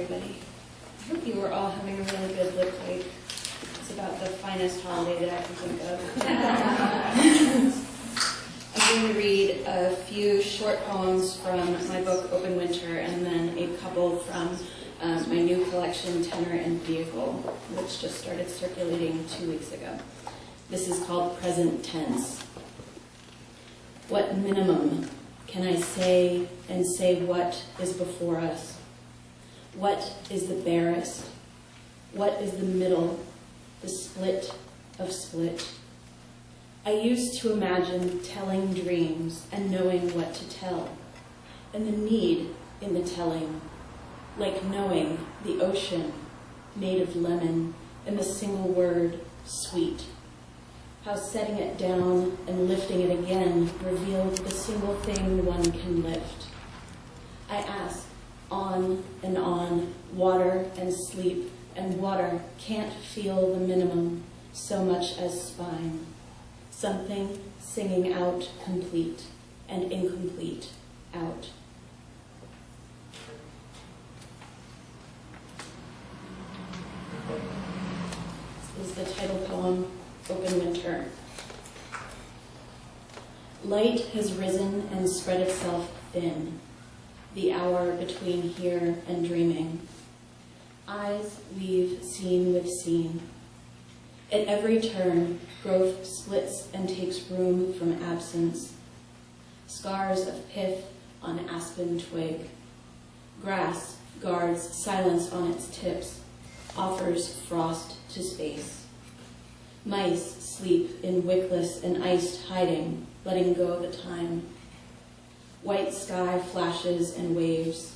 everybody. I hope you were all having a really good Litquake. It's about the finest holiday that I can think of. I'm going to read a few short poems from my book, Open Winter, and then a couple from my new collection, Tenor and Vehicle, which just started circulating 2 weeks ago. This is called Present Tense. What minimum can I say and say what is before us? What is the barest? What is the middle, the split of split? I used to imagine telling dreams and knowing what to tell, and the need in the telling, like knowing the ocean made of lemon and the single word, sweet. How setting it down and lifting it again revealed the single thing one can lift. I ask, on and on, water and sleep, and water can't feel the minimum so much as spine. Something singing out complete and incomplete out. This is the title poem, Open Winter. Light has risen and spread itself thin, the hour between here and dreaming. Eyes weave scene with scene. At every turn, growth splits and takes room from absence. Scars of pith on aspen twig. Grass guards silence on its tips, offers frost to space. Mice sleep in wickless and iced hiding, letting go the time. White sky flashes and waves,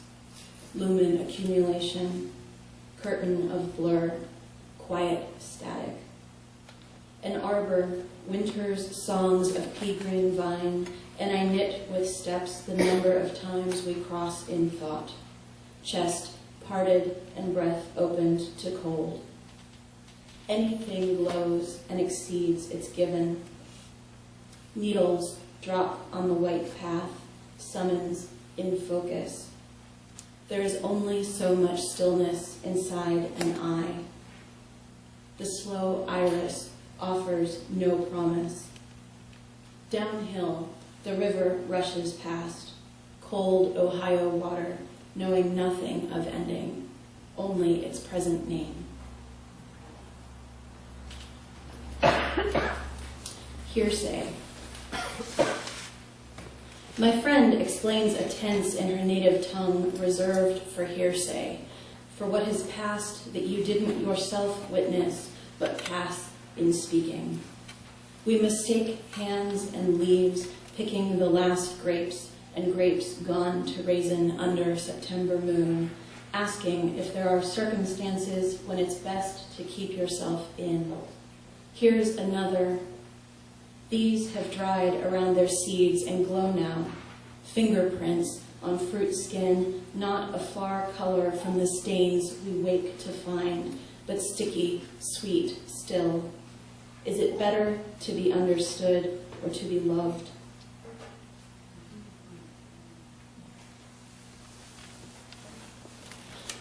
lumen accumulation, curtain of blur, quiet static. An arbor, winter's songs of pea green vine, and I knit with steps the number of times we cross in thought, chest parted and breath opened to cold. Anything glows and exceeds its given. Needles drop on the white path, summons in focus. There is only so much stillness inside an eye. The slow iris offers no promise. Downhill, the river rushes past, cold Ohio water, knowing nothing of ending, only its present name. Hearsay. My friend explains a tense in her native tongue reserved for hearsay, for what has passed that you didn't yourself witness, but pass in speaking. We mistake hands and leaves, picking the last grapes, and grapes gone to raisin under September moon, asking if there are circumstances when it's best to keep yourself in. Here's another. These have dried around their seeds and glow now. Fingerprints on fruit skin, not a far color from the stains we wake to find, but sticky, sweet still. Is it better to be understood or to be loved?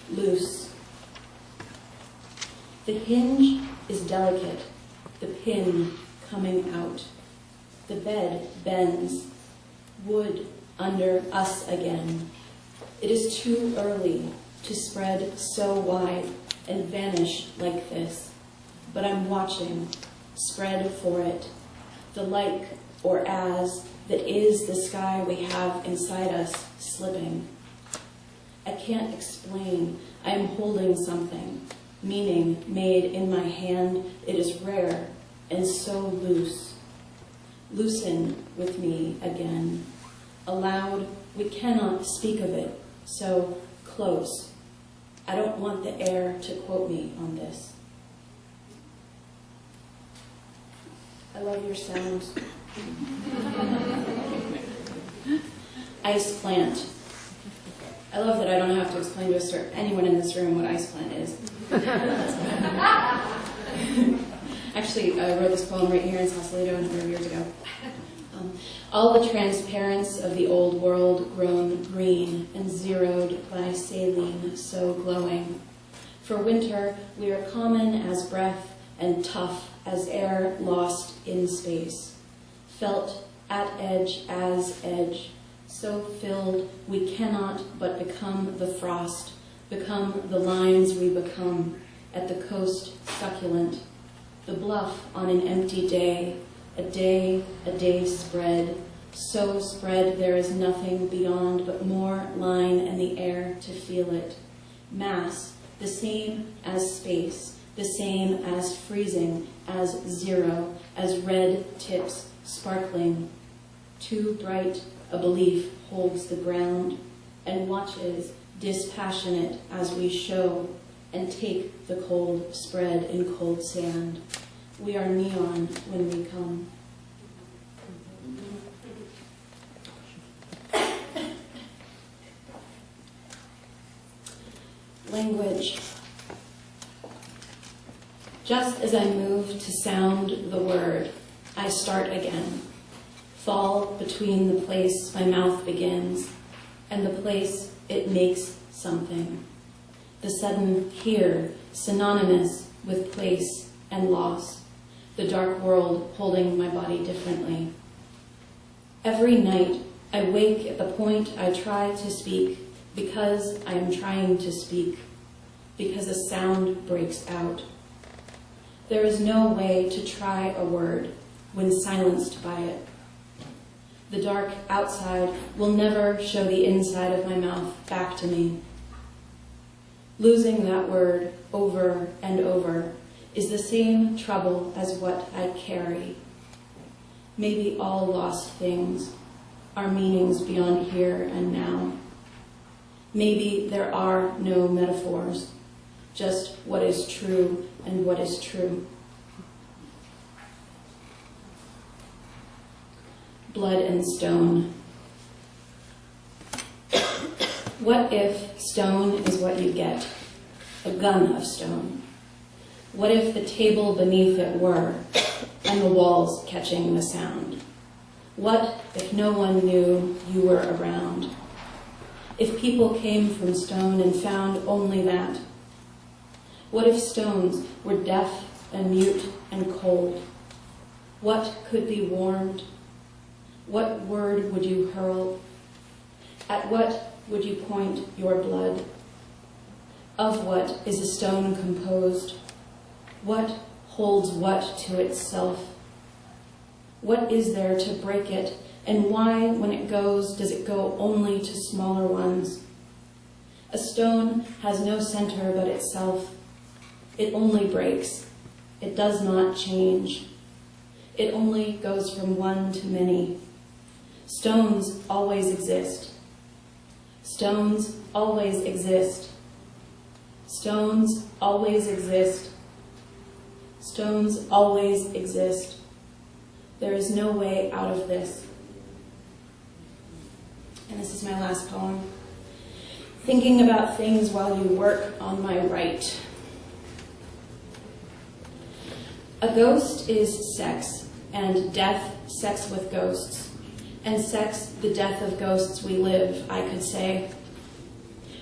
Loose. The hinge is delicate, the pin coming out. The bed bends, wood under us again. It is too early to spread so wide and vanish like this, but I'm watching, spread for it, the like or as that is the sky we have inside us slipping. I can't explain. I am holding something, meaning made in my hand. It is rare and so loose. Loosen with me again. Aloud, we cannot speak of it, so close. I don't want the air to quote me on this. I love your sounds. Ice plant. I love that I don't have to explain to anyone in this room what ice plant is. Actually, I wrote this poem right here in Sausalito a number of years ago. All the transparence of the old world grown green and zeroed by saline so glowing. For winter, we are common as breath and tough as air lost in space. Felt at edge as edge, so filled we cannot but become the frost, become the lines we become, at the coast succulent, the bluff on an empty day, a day spread, so spread there is nothing beyond but more line and the air to feel it. Mass, the same as space, the same as freezing, as zero, as red tips sparkling. Too bright a belief holds the ground and watches dispassionate as we show and take the cold spread in cold sand. We are neon when we come. Language. Just as I move to sound the word, I start again, fall between the place my mouth begins and the place it makes something. The sudden here, synonymous with place and loss, the dark world holding my body differently. Every night I wake at the point I try to speak because I am trying to speak, because a sound breaks out. There is no way to try a word when silenced by it. The dark outside will never show the inside of my mouth back to me. Losing that word over and over is the same trouble as what I carry. Maybe all lost things are meanings beyond here and now. Maybe there are no metaphors, just what is true and what is true. Blood and stone. What if stone is what you get, a gun of stone? What if the table beneath it were, and the walls catching the sound? What if no one knew you were around? If people came from stone and found only that? What if stones were deaf and mute and cold? What could be warmed? What word would you hurl? At what would you point your blood? Of what is a stone composed? What holds what to itself? What is there to break it, and why, when it goes, does it go only to smaller ones? A stone has no center but itself. It only breaks. It does not change. It only goes from one to many. Stones always exist. Stones always exist. Stones always exist. Stones always exist. There is no way out of this. And this is my last poem. Thinking about things while you work on my right. A ghost is sex, and death sex with ghosts, and sex the death of ghosts we live, I could say.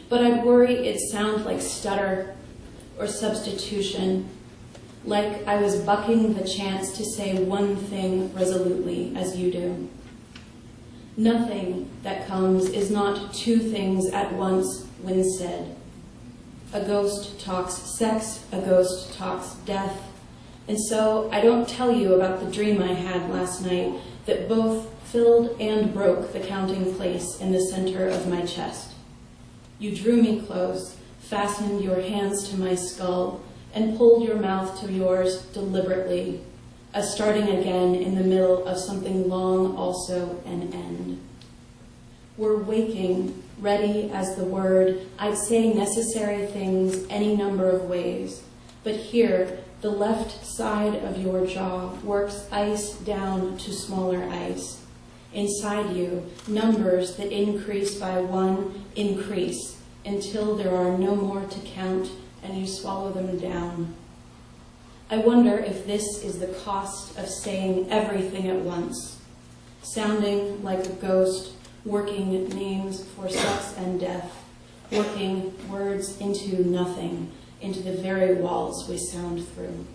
But I'd worry it'd sound like stutter or substitution, like I was bucking the chance to say one thing resolutely as you do. Nothing that comes is not two things at once when said. A ghost talks sex, a ghost talks death, and so I don't tell you about the dream I had last night that both filled and broke the counting place in the center of my chest. You drew me close, fastened your hands to my skull, and pulled your mouth to yours deliberately, as starting again in the middle of something long also an end. We're waking, ready as the word, I'd say necessary things any number of ways, but here, the left side of your jaw works ice down to smaller ice. Inside you, numbers that increase by one increase until there are no more to count and you swallow them down. I wonder if this is the cost of saying everything at once. sounding like a ghost, working names for sex and death, working words into nothing, into the very walls we sound through.